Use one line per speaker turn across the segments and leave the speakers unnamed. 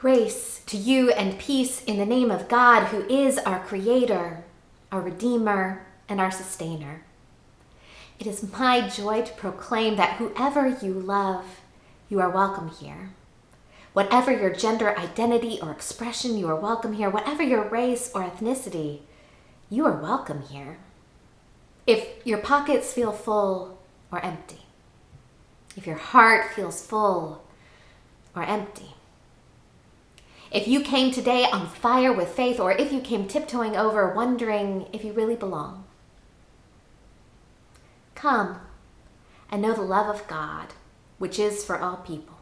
Grace to you and peace in the name of God, who is our Creator, our Redeemer, and our Sustainer. It is my joy to proclaim that whoever you love, you are welcome here. Whatever your gender identity or expression, you are welcome here. Whatever your race or ethnicity, you are welcome here. If your pockets feel full or empty, if your heart feels full or empty, if you came today on fire with faith, or if you came tiptoeing over wondering if you really belong, come and know the love of God, which is for all people.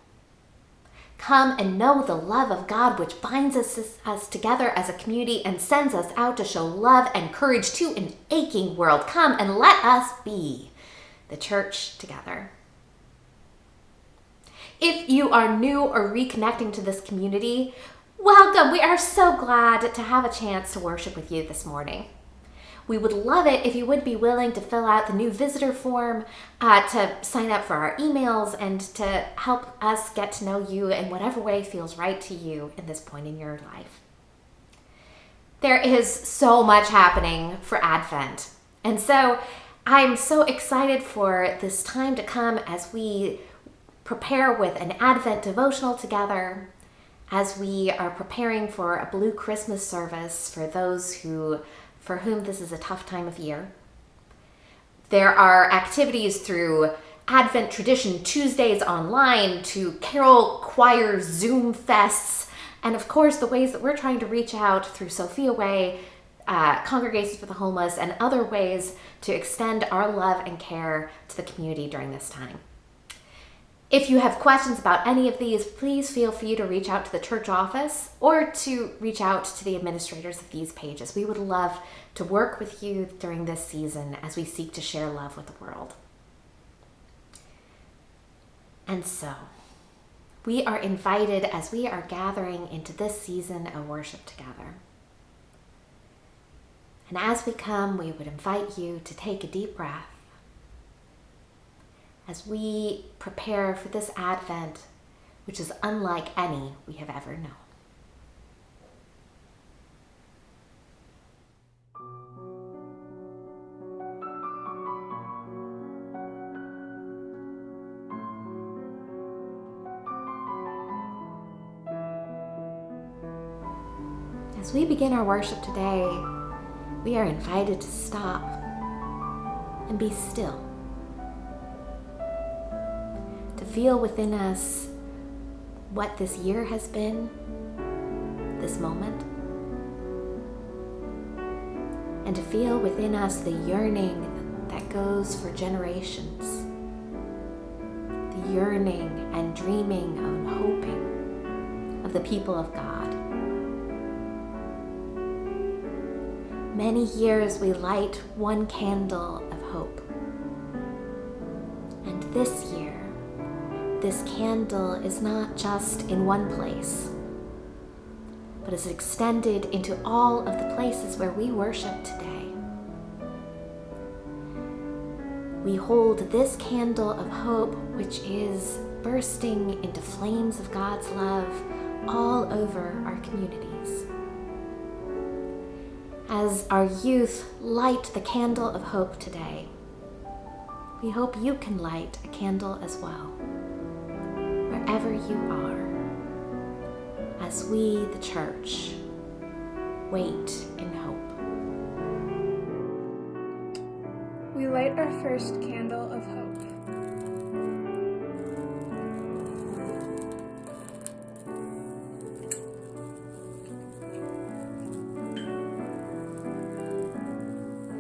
Come and know the love of God, which binds us together as a community and sends us out to show love and courage to an aching world. Come and let us be the church together. If you are new or reconnecting to this community, welcome. We are so glad to have a chance to worship with you this morning. We would love it if you would be willing to fill out the new visitor form, to sign up for our emails, and to help us get to know you in whatever way feels right to you in this point in your life. There is so much happening for Advent, and so I'm so excited for this time to come as we prepare with an Advent devotional together, as we are preparing for a Blue Christmas service for those for whom this is a tough time of year. There are activities through Advent Tradition Tuesdays online to Carol Choir Zoom fests, and of course the ways that we're trying to reach out through Sophia Way, Congregations for the Homeless, and other ways to extend our love and care to the community during this time. If you have questions about any of these, please feel free to reach out to the church office or to reach out to the administrators of these pages. We would love to work with you during this season as we seek to share love with the world. And so, we are invited as we are gathering into this season of worship together. And as we come, we would invite you to take a deep breath as we prepare for this Advent, which is unlike any we have ever known. As we begin our worship today, we are invited to stop and be still. To feel within us what this year has been, this moment, and to feel within us the yearning that goes for generations, the yearning and dreaming and hoping of the people of God. Many years we light one candle of hope, and this year, this candle is not just in one place, but is extended into all of the places where we worship today. We hold this candle of hope, which is bursting into flames of God's love all over our communities. As our youth light the candle of hope today, we hope you can light a candle as well, wherever you are, as we, the church, wait in hope.
We light our first candle of hope.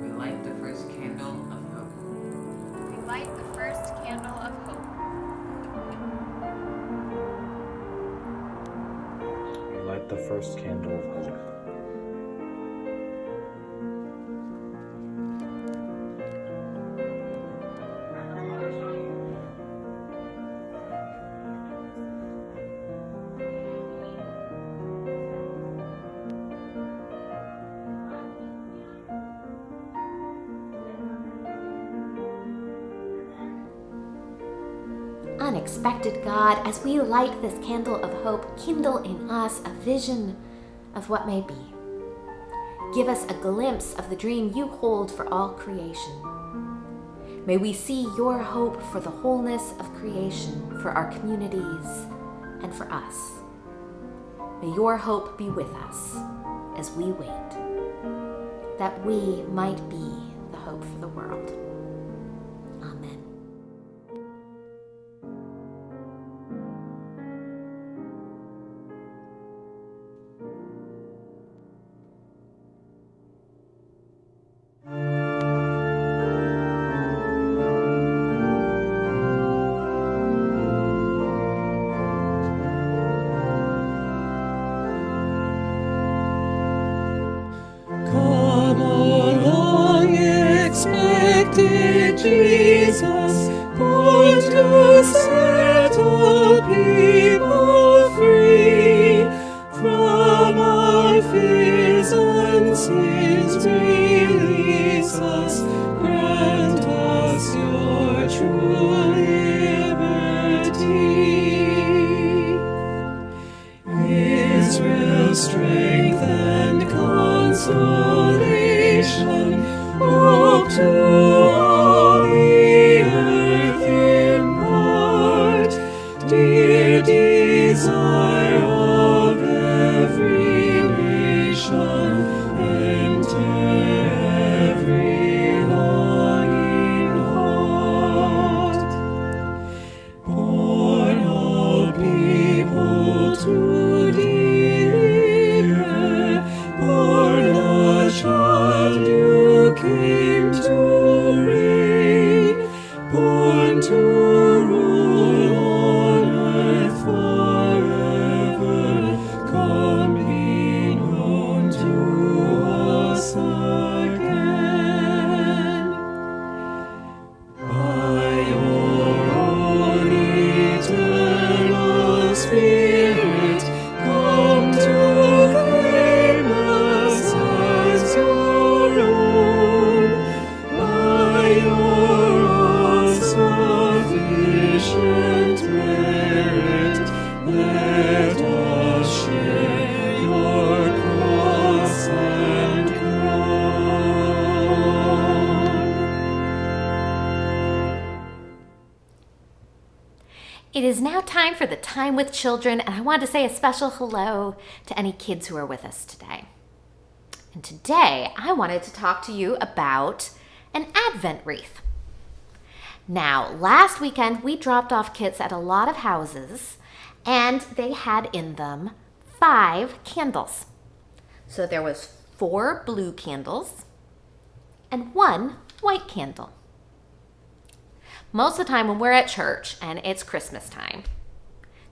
We light the first candle of hope.
We light the first candle of hope.
We light the first candle of hope.
unexpected God, as we light this candle of hope, kindle in us a vision of what may be. Give us a glimpse of the dream you hold for all creation. May we see your hope for the wholeness of creation, for our communities, and for us. May your hope be with us as we wait, that we might be the hope for the world. Amen.
Come, O long-expected Jesus, born to set all people free. From our fears and sins release us, grant us your true liberty. Israel's strength and consolation, hope to all the earth impart, dear desire of every nation, enter every longing heart. Born all people to deliver, born a child you came to reign, born to rule on earth forever, come be known to us again. By your own eternal Spirit, come to claim us as your own. By your all-sufficient merit, let us share your cross and crown.
It is now time for the Time with Children, and I want to say a special hello to any kids who are with us today. And today, I wanted to talk to you about an Advent wreath. Now, last weekend, we dropped off kits at a lot of houses, and they had in them 5 candles. So there was 4 blue candles and 1 white candle. Most of the time when we're at church and it's Christmas time,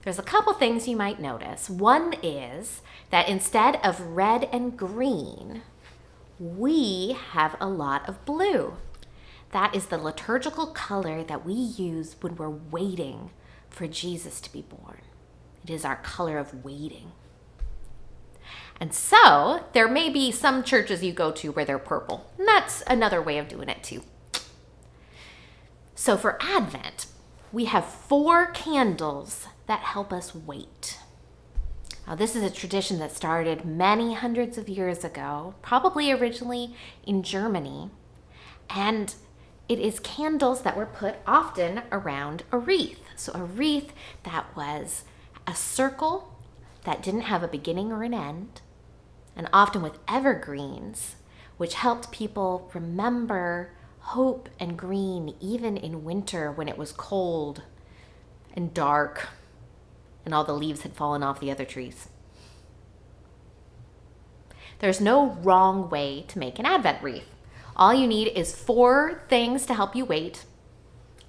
there's a couple things you might notice. One is that instead of red and green, we have a lot of blue. That is the liturgical color that we use when we're waiting for Jesus to be born. It is our color of waiting. And so there may be some churches you go to where they're purple. And that's another way of doing it too. So for Advent, we have 4 candles that help us wait. Now, this is a tradition that started many hundreds of years ago, probably originally in Germany. And it is candles that were put often around a wreath. So a wreath that was a circle that didn't have a beginning or an end, and often with evergreens, which helped people remember hope and green even in winter when it was cold and dark and all the leaves had fallen off the other trees. There's no wrong way to make an Advent wreath. All you need is 4 things to help you wait,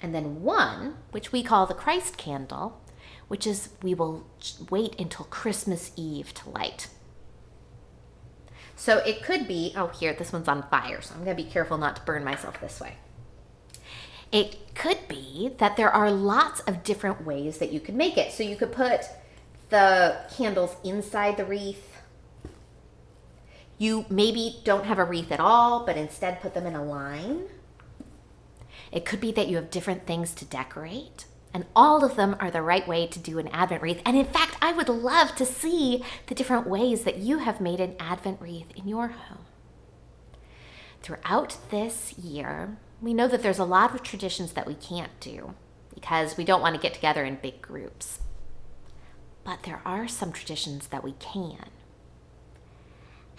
and then 1, which we call the Christ candle, which is we will wait until Christmas Eve to light. So it could be, oh here, this one's on fire, so I'm gonna be careful not to burn myself this way. It could be that there are lots of different ways that you could make it. So you could put the candles inside the wreath. You maybe don't have a wreath at all, but instead put them in a line. It could be that you have different things to decorate. And all of them are the right way to do an Advent wreath. And in fact, I would love to see the different ways that you have made an Advent wreath in your home. Throughout this year, we know that there's a lot of traditions that we can't do because we don't want to get together in big groups. But there are some traditions that we can.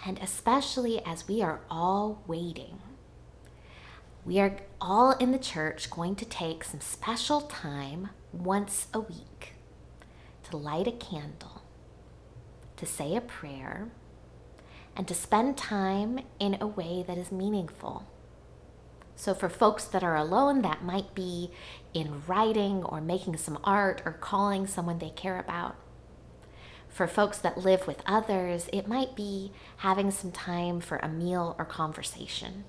And especially as we are all waiting, we are all in the church going to take some special time once a week to light a candle, to say a prayer, and to spend time in a way that is meaningful. So for folks that are alone, that might be in writing or making some art or calling someone they care about. For folks that live with others, it might be having some time for a meal or conversation.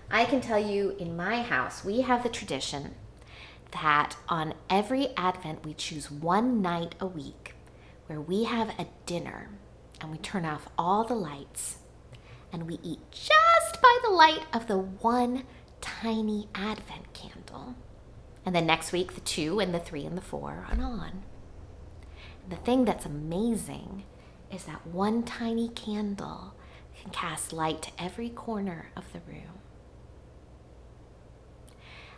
I can tell you in my house, we have the tradition that on every Advent we choose one night a week where we have a dinner and we turn off all the lights and we eat just by the light of the one tiny Advent candle. And then next week, the 2 and the 3 and the 4 and on. And the thing that's amazing is that one tiny candle can cast light to every corner of the room.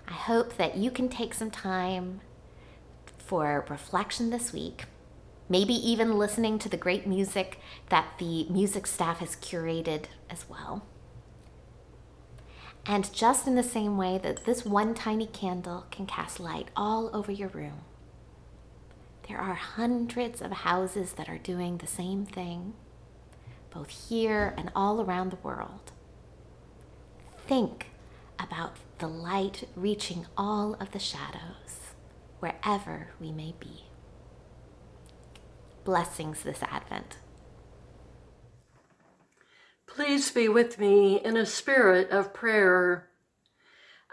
I hope that you can take some time for reflection this week, maybe even listening to the great music that the music staff has curated as well. And just in the same way that this one tiny candle can cast light all over your room, there are hundreds of houses that are doing the same thing, both here and all around the world. Think about the light reaching all of the shadows, wherever we may be. Blessings this Advent.
Please be with me in a spirit of prayer.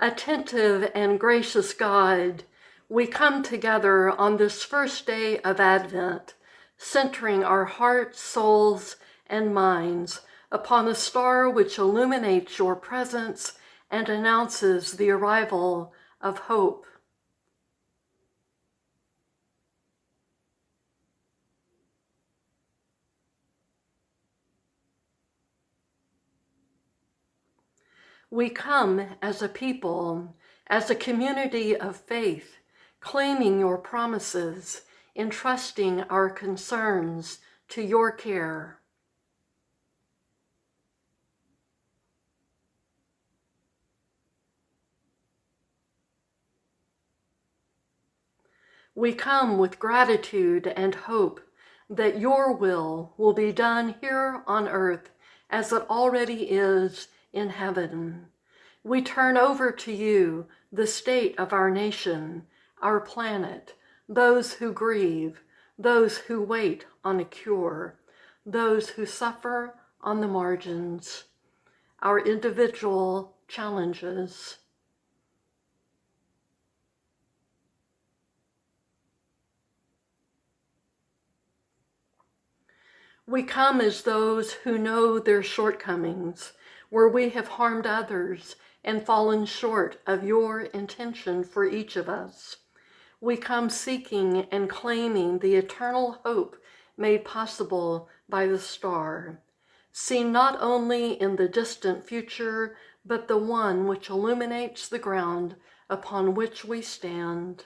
Attentive and gracious God, we come together on this first day of Advent, centering our hearts, souls, and minds upon a star which illuminates your presence and announces the arrival of hope. We come as a people, as a community of faith, claiming your promises, entrusting our concerns to your care. We come with gratitude and hope that your will be done here on earth as it already is in heaven. We turn over to you the state of our nation, our planet, those who grieve, those who wait on a cure, those who suffer on the margins, our individual challenges. We come as those who know their shortcomings, where we have harmed others and fallen short of your intention for each of us. We come seeking and claiming the eternal hope made possible by the star, seen not only in the distant future, but the one which illuminates the ground upon which we stand.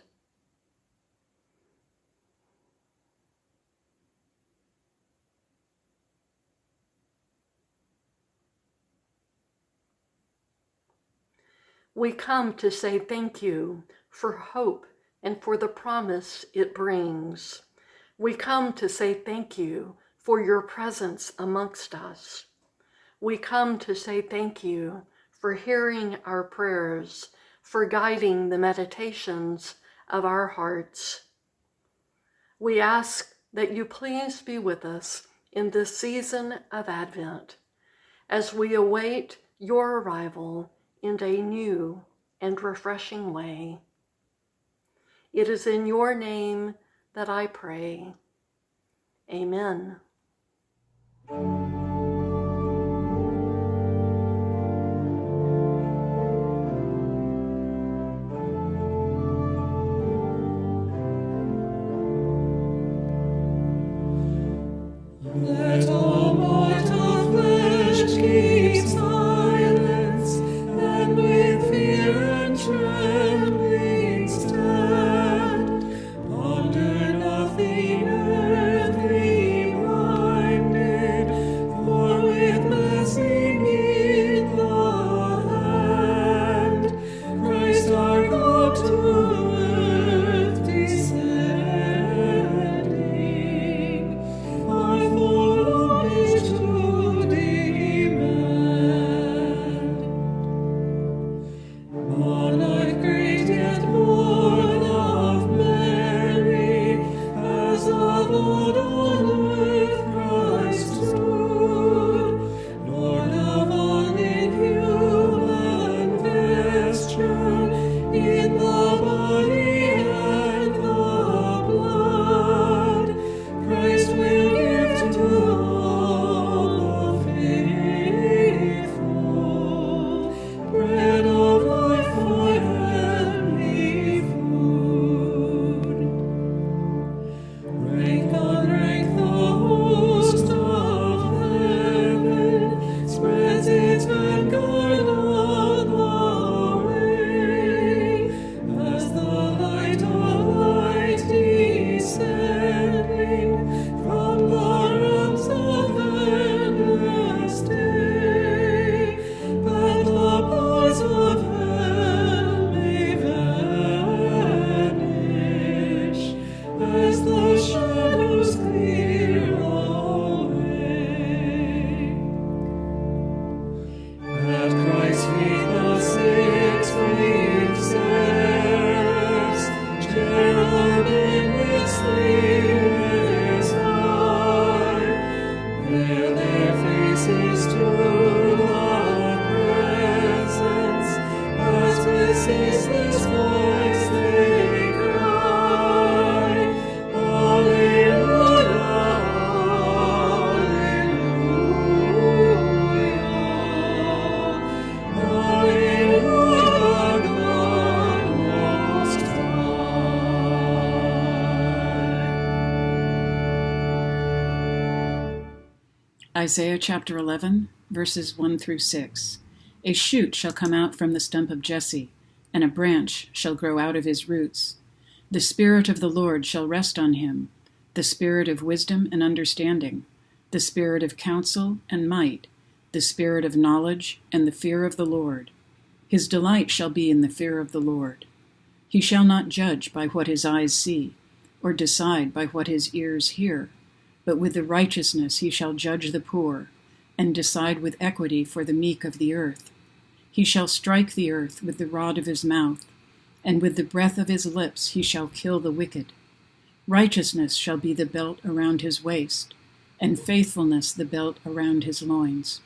We come to say thank you for hope and for the promise it brings. We come to say thank you for your presence amongst us. We come to say thank you for hearing our prayers, for guiding the meditations of our hearts. We ask that you please be with us in this season of Advent as we await your arrival in a new and refreshing way. It is in your name that I pray. Amen.
Isaiah chapter 11, verses 1 through 6. A shoot shall come out from the stump of Jesse, and a branch shall grow out of his roots. The Spirit of the Lord shall rest on him, the Spirit of wisdom and understanding, the Spirit of counsel and might, the Spirit of knowledge and the fear of the Lord. His delight shall be in the fear of the Lord. He shall not judge by what his eyes see, or decide by what his ears hear, but with the righteousness he shall judge the poor, and decide with equity for the meek of the earth. He shall strike the earth with the rod of his mouth, and with the breath of his lips he shall kill the wicked. Righteousness shall be the belt around his waist, and faithfulness the belt around his loins.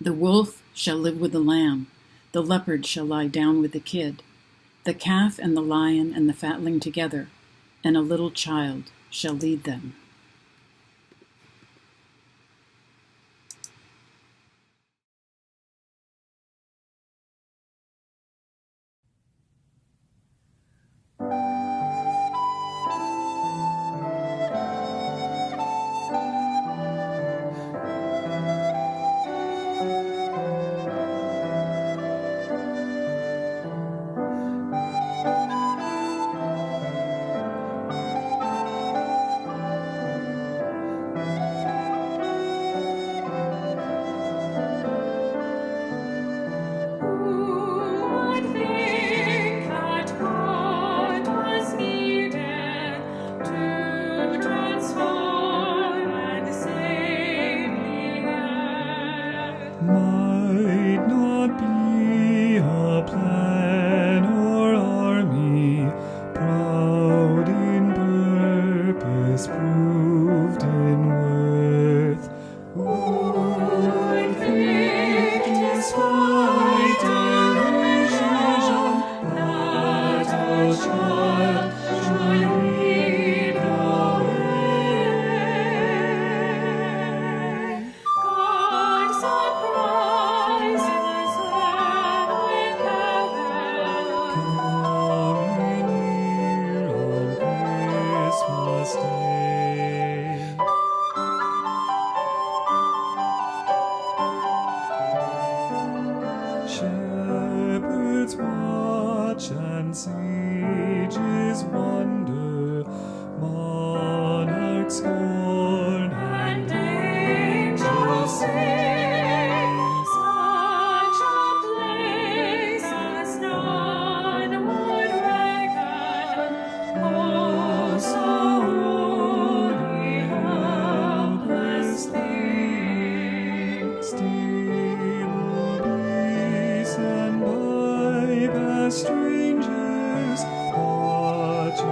The wolf shall live with the lamb, the leopard shall lie down with the kid, the calf and the lion and the fatling together, and a little child shall lead them.
Might not be a plan or army, proud in purpose, proved in worth. Would think, despite delusion, that a child should lead the way. God surprises earth with heaven. Coming here on Christmas Day. Shepherds watch and sages wonder, monarchs scorn and angels sing. Such a place as none would reckon. Oh, so holy, helpless thing. Stable beasts and bypass strangers, watch a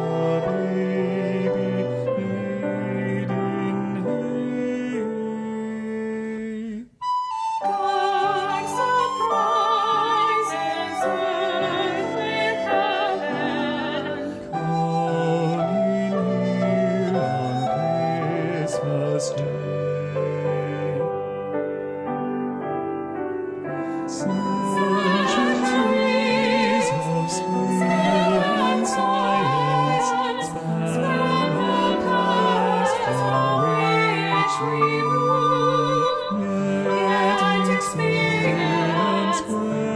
baby laid in hay. God surprises earth with heaven, coming here on Christmas Day. Centuries of skill and science span the past from which we move, yet experience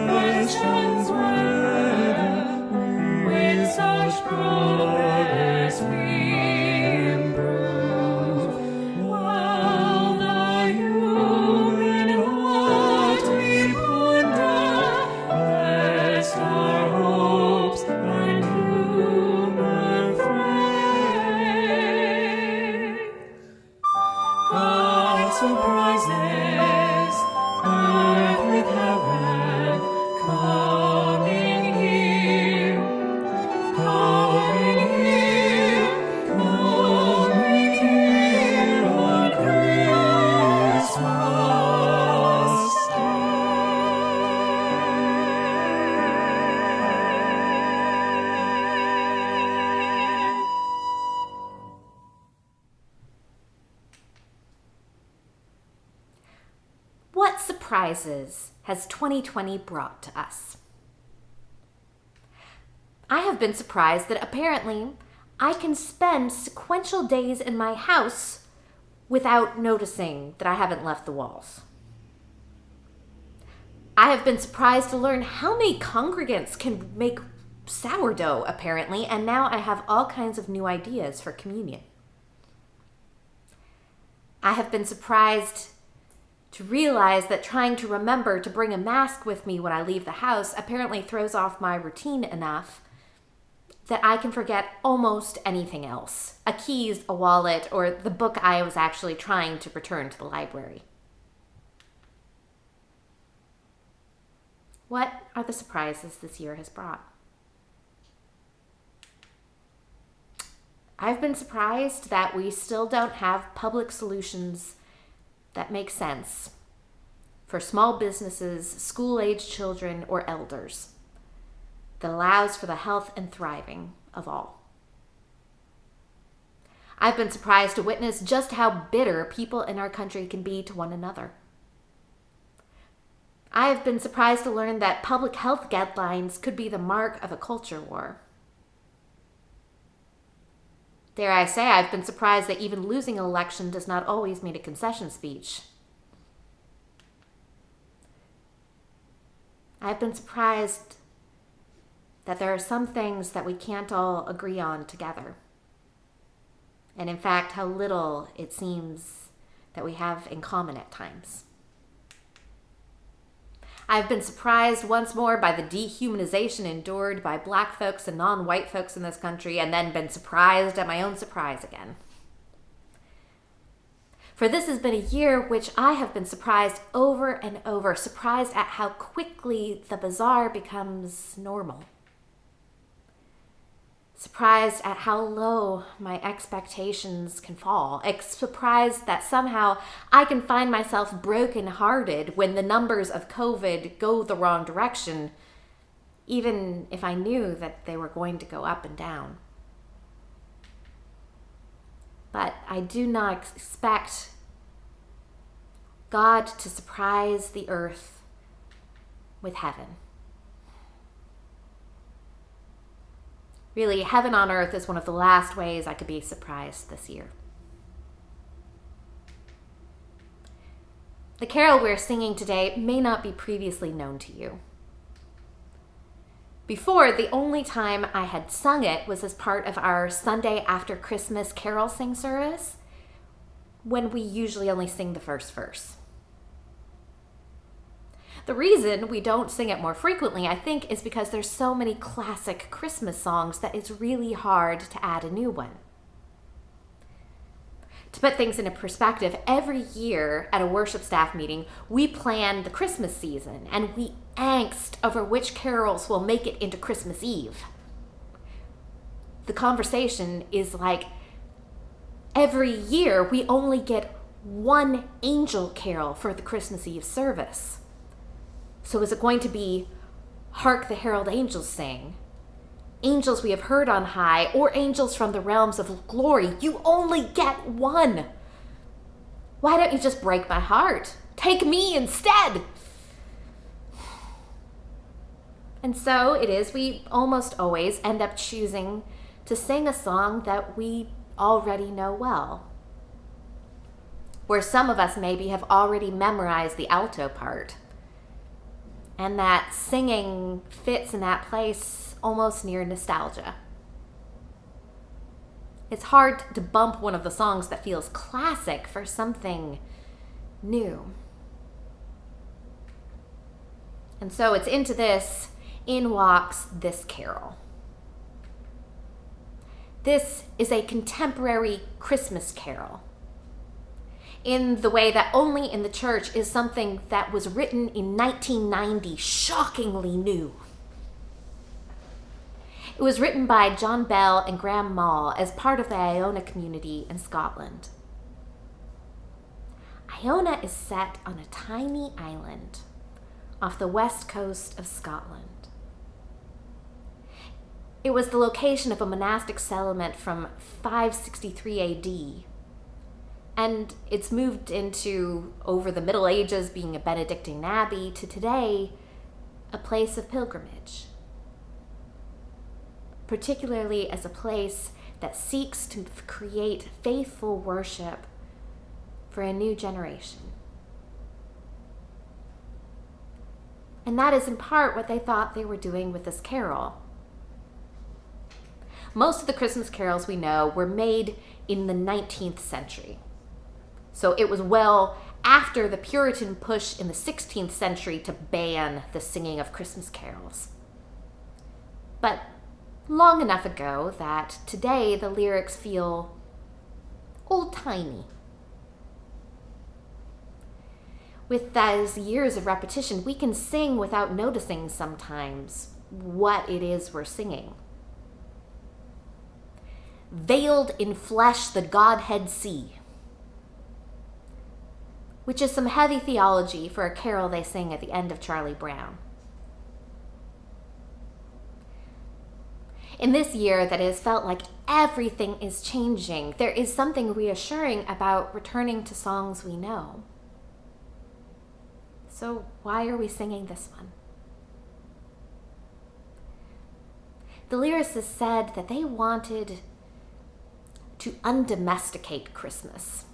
questions whether with such progress we improve. While the human heart we ponder, rest our hopes and humor frame. God surprises earth with heaven, coming here, coming here, coming here on Christmas Day.
What surprises has 2020 brought to us? I have been surprised that apparently I can spend sequential days in my house without noticing that I haven't left the walls. I have been surprised to learn how many congregants can make sourdough, apparently, and now I have all kinds of new ideas for communion. I have been surprised to realize that trying to remember to bring a mask with me when I leave the house apparently throws off my routine enough that I can forget almost anything else. A keys, a wallet, or the book I was actually trying to return to the library. What are the surprises this year has brought? I've been surprised that we still don't have public solutions that make sense for small businesses, school-aged children, or elders that allows for the health and thriving of all. I've been surprised to witness just how bitter people in our country can be to one another. I have been surprised to learn that public health guidelines could be the mark of a culture war. Dare I say, I've been surprised that even losing an election does not always mean a concession speech. I've been surprised that there are some things that we can't all agree on together. And in fact, how little it seems that we have in common at times. I've been surprised once more by the dehumanization endured by Black folks and non-white folks in this country, and then been surprised at my own surprise again. For this has been a year which I have been surprised over and over, surprised at how quickly the bizarre becomes normal. Surprised at how low my expectations can fall. Surprised that somehow I can find myself brokenhearted when the numbers of COVID go the wrong direction, even if I knew that they were going to go up and down. But I do not expect God to surprise the earth with heaven. Really, heaven on earth is one of the last ways I could be surprised this year. The carol we're singing today may not be previously known to you. Before, the only time I had sung it was as part of our Sunday after Christmas carol sing service, when we usually only sing the first verse. The reason we don't sing it more frequently, I think, is because there's so many classic Christmas songs that it's really hard to add a new one. To put things into perspective, every year at a worship staff meeting, we plan the Christmas season and we angst over which carols will make it into Christmas Eve. The conversation is like, every year we only get one angel carol for the Christmas Eve service. So is it going to be Hark the Herald Angels Sing, Angels We Have Heard on High, or Angels from the Realms of Glory? You only get one. Why don't you just break my heart? Take me instead. And so it is, we almost always end up choosing to sing a song that we already know well, where some of us maybe have already memorized the alto part. And that singing fits in that place almost near nostalgia. It's hard to bump one of the songs that feels classic for something new. And so it's into this, in walks this carol. This is a contemporary Christmas carol, in the way that only in the church is something that was written in 1990, shockingly new. It was written by John Bell and Graham Mall as part of the Iona community in Scotland. Iona is set on a tiny island off the west coast of Scotland. It was the location of a monastic settlement from 563 AD. And it's moved into, over the Middle Ages, being a Benedictine abbey, to today, a place of pilgrimage. Particularly as a place that seeks to create faithful worship for a new generation. And that is in part what they thought they were doing with this carol. Most of the Christmas carols we know were made in the 19th century. So it was well after the Puritan push in the 16th century to ban the singing of Christmas carols. But long enough ago that today the lyrics feel old-timey. With those years of repetition, we can sing without noticing sometimes what it is we're singing. Veiled in flesh the Godhead see, which is some heavy theology for a carol they sing at the end of Charlie Brown. In this year that has felt like everything is changing, there is something reassuring about returning to songs we know. So why are we singing this one? The lyricist said that they wanted to undomesticate Christmas.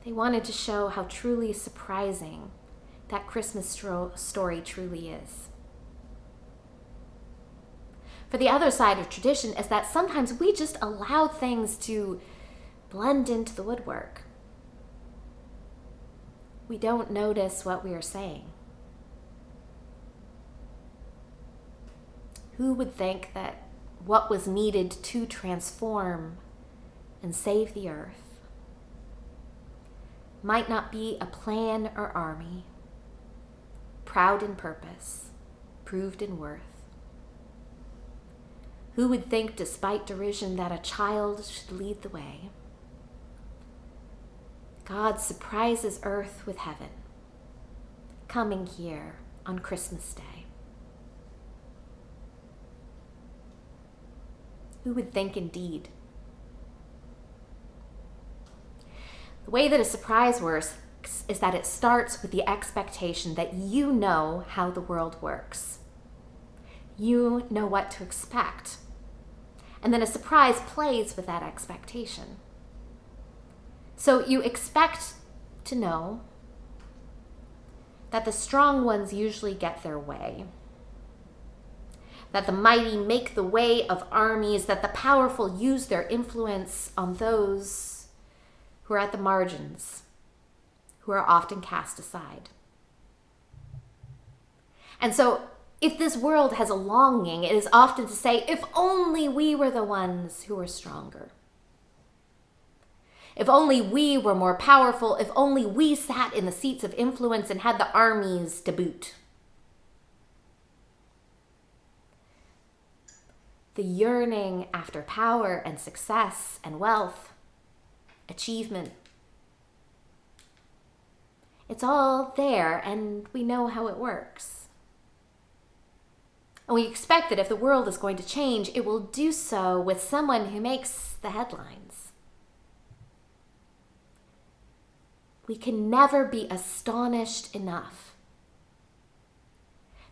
They wanted to show how truly surprising that Christmas story truly is. For the other side of tradition is that sometimes we just allow things to blend into the woodwork. We don't notice what we are saying. Who would think that what was needed to transform and save the earth might not be a plan or army, proud in purpose, proved in worth? Who would think, despite derision, that a child should lead the way? God surprises earth with heaven, coming here on Christmas Day. Who would think indeed? The way that a surprise works is that it starts with the expectation that you know how the world works. You know what to expect. And then a surprise plays with that expectation. So you expect to know that the strong ones usually get their way, that the mighty make the way of armies, that the powerful use their influence on those who are at the margins, who are often cast aside. And so if this world has a longing, it is often to say, if only we were the ones who were stronger. If only we were more powerful, if only we sat in the seats of influence and had the armies to boot. The yearning after power and success and wealth, achievement, it's all there and we know how it works. And we expect that if the world is going to change, it will do so with someone who makes the headlines. We can never be astonished enough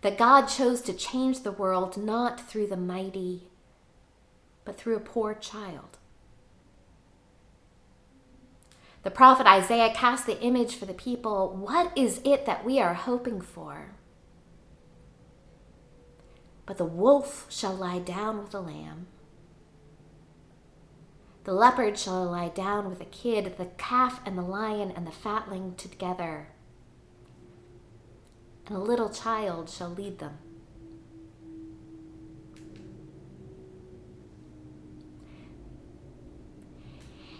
that God chose to change the world not through the mighty, but through a poor child. The prophet Isaiah cast the image for the people. What is it that we are hoping for? But the wolf shall lie down with the lamb. The leopard shall lie down with the kid, the calf and the lion and the fatling together. And a little child shall lead them.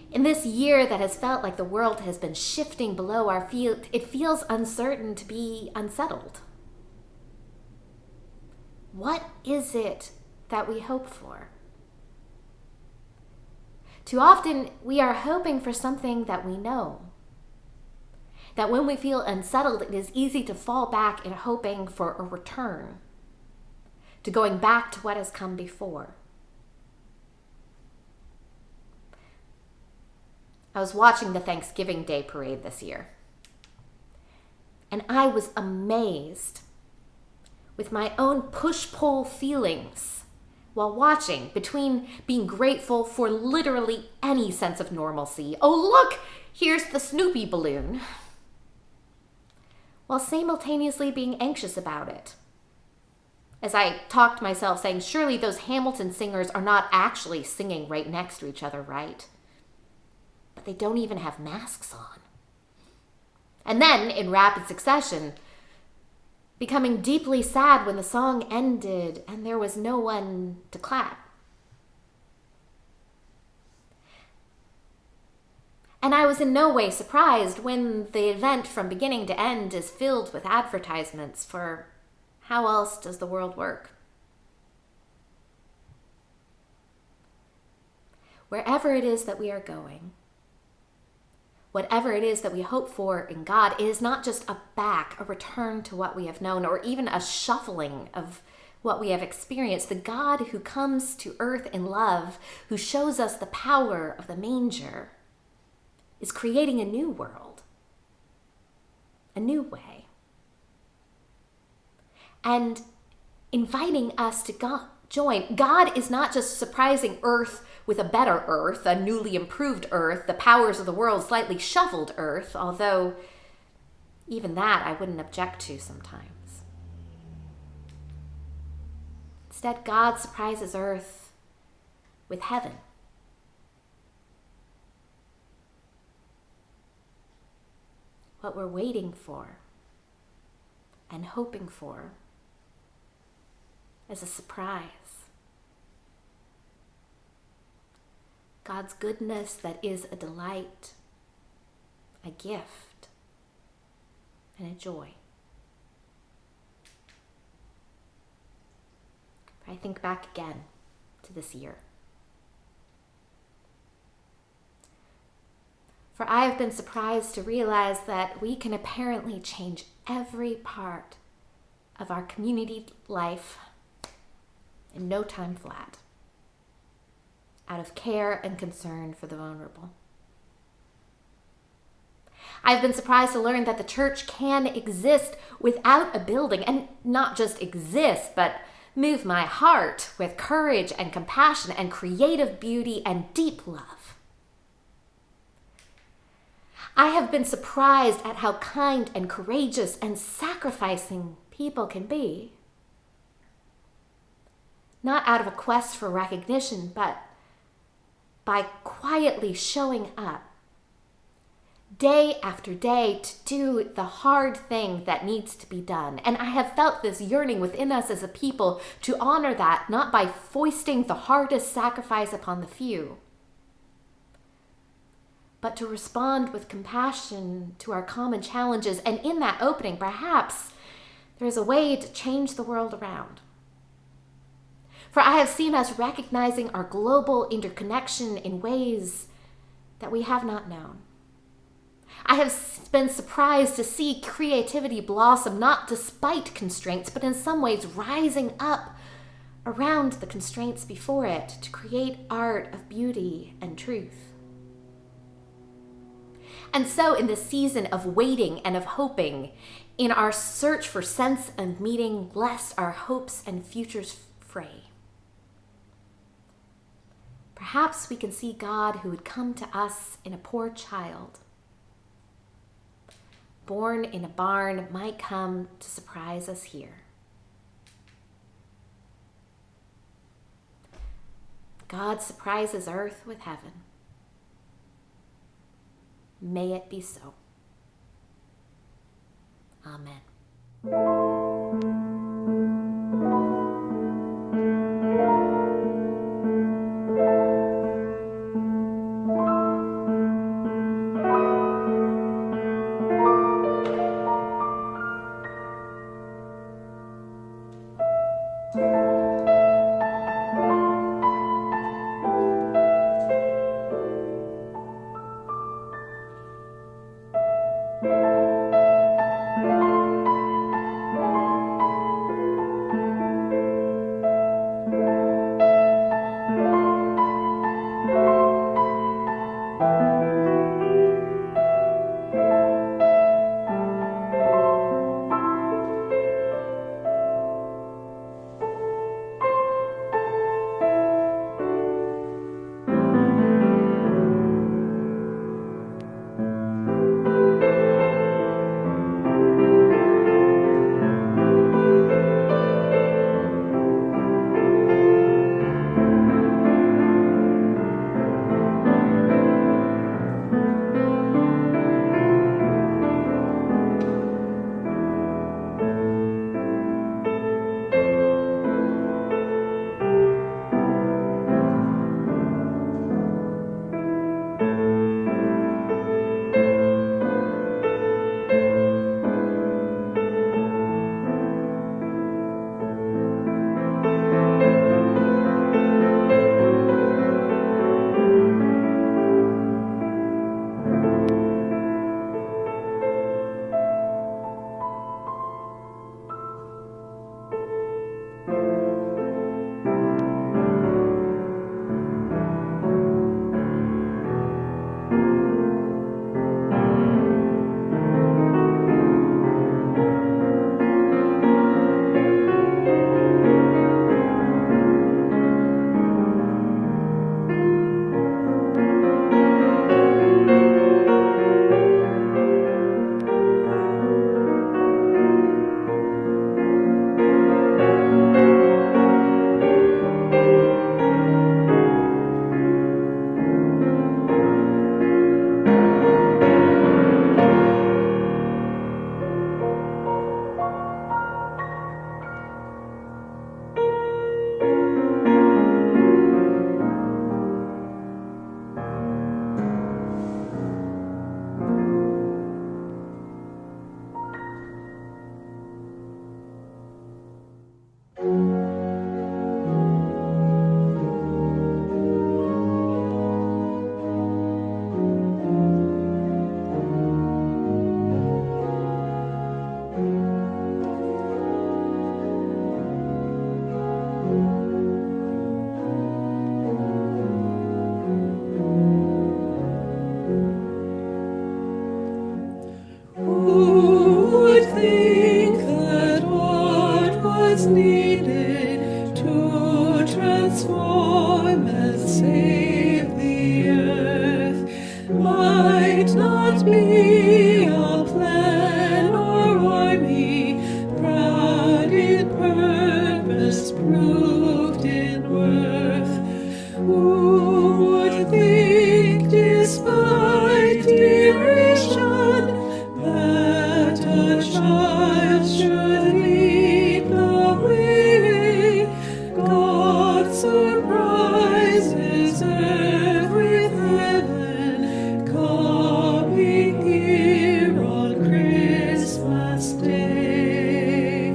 In this year that has felt like the world has been shifting below our feet, it feels uncertain to be unsettled. What is it that we hope for? Too often, we are hoping for something that we know. That when we feel unsettled, it is easy to fall back in hoping for a return, to going back to what has come before. I was watching the Thanksgiving Day parade this year, and I was amazed with my own push-pull feelings while watching, between being grateful for literally any sense of normalcy. Oh, look, here's the Snoopy balloon. While simultaneously being anxious about it. As I talked to myself, saying, surely those Hamilton singers are not actually singing right next to each other, right? But they don't even have masks on. And then, in rapid succession, becoming deeply sad when the song ended and there was no one to clap. And I was in no way surprised when the event from beginning to end is filled with advertisements for how else does the world work? Wherever it is that we are going, whatever it is that we hope for in God, it is not just a return to what we have known, or even a shuffling of what we have experienced. The God who comes to earth in love, who shows us the power of the manger, is creating a new world, a new way, and inviting us to join. God is not just surprising earth with a better earth, a newly improved earth, the powers of the world slightly shuffled earth, although even that I wouldn't object to sometimes. Instead, God surprises earth with heaven. What we're waiting for and hoping for as a surprise. God's goodness that is a delight, a gift, and a joy. I think back again to this year. For I have been surprised to realize that we can apparently change every part of our community life in no time flat, out of care and concern for the vulnerable. I've been surprised to learn that the church can exist without a building, and not just exist, but move my heart with courage and compassion and creative beauty and deep love. I have been surprised at how kind and courageous and sacrificing people can be. Not out of a quest for recognition, but by quietly showing up day after day to do the hard thing that needs to be done. And I have felt this yearning within us as a people to honor that, not by foisting the hardest sacrifice upon the few, but to respond with compassion to our common challenges. And in that opening, perhaps there's a way to change the world around. For I have seen us recognizing our global interconnection in ways that we have not known. I have been surprised to see creativity blossom, not despite constraints, but in some ways rising up around the constraints before it to create art of beauty and truth. And so in this season of waiting and of hoping, in our search for sense and meaning, lest our hopes and futures fray, perhaps we can see God who would come to us in a poor child, born in a barn, might come to surprise us here. God surprises earth with heaven. May it be so. Amen.
be a plan or army, proud in purpose, proved in worth. Who would think, despite duration, that a child should lead the way? God surprises earth with heaven, coming here on Christmas Day.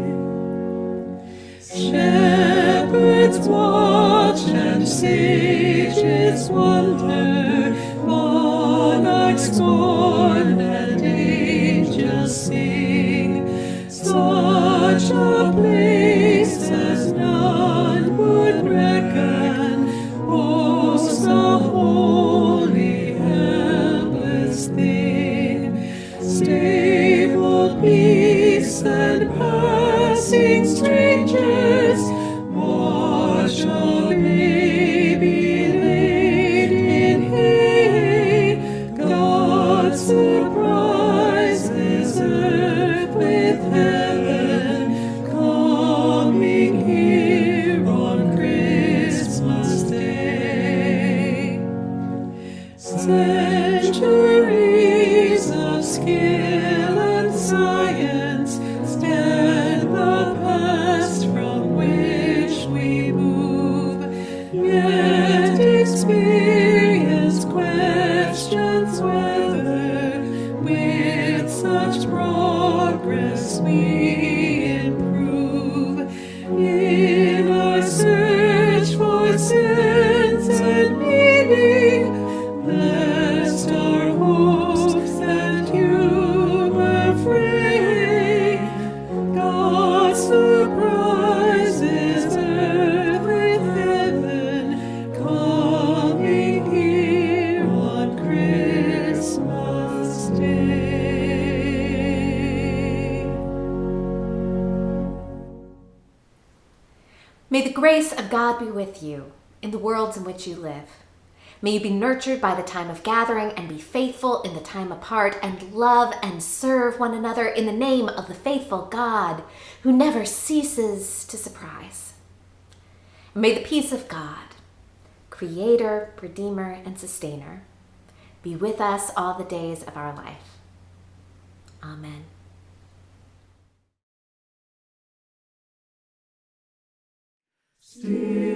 Shepherds watch and sages wonder, monarchs mourn and angels sing. Such a place as none would reckon, hosts a holy, helpless thing. Stable peace and passing strangers, watch a baby laid in hay. God surprises earth with heaven, coming here on Christmas Day. Centuries of skill and science stand the past from which we move, yet experience questions whether with such progress we improve. In our search for sense and meaning, lest our hopes and humor fray, God surprises earth with heaven, coming here on Christmas Day.
May the grace of God be with you in the worlds in which you live. May you be nurtured by the time of gathering and be faithful in the time apart, and love and serve one another in the name of the faithful God who never ceases to surprise. And may the peace of God, Creator, Redeemer, and Sustainer, be with us all the days of our life. Amen.
Still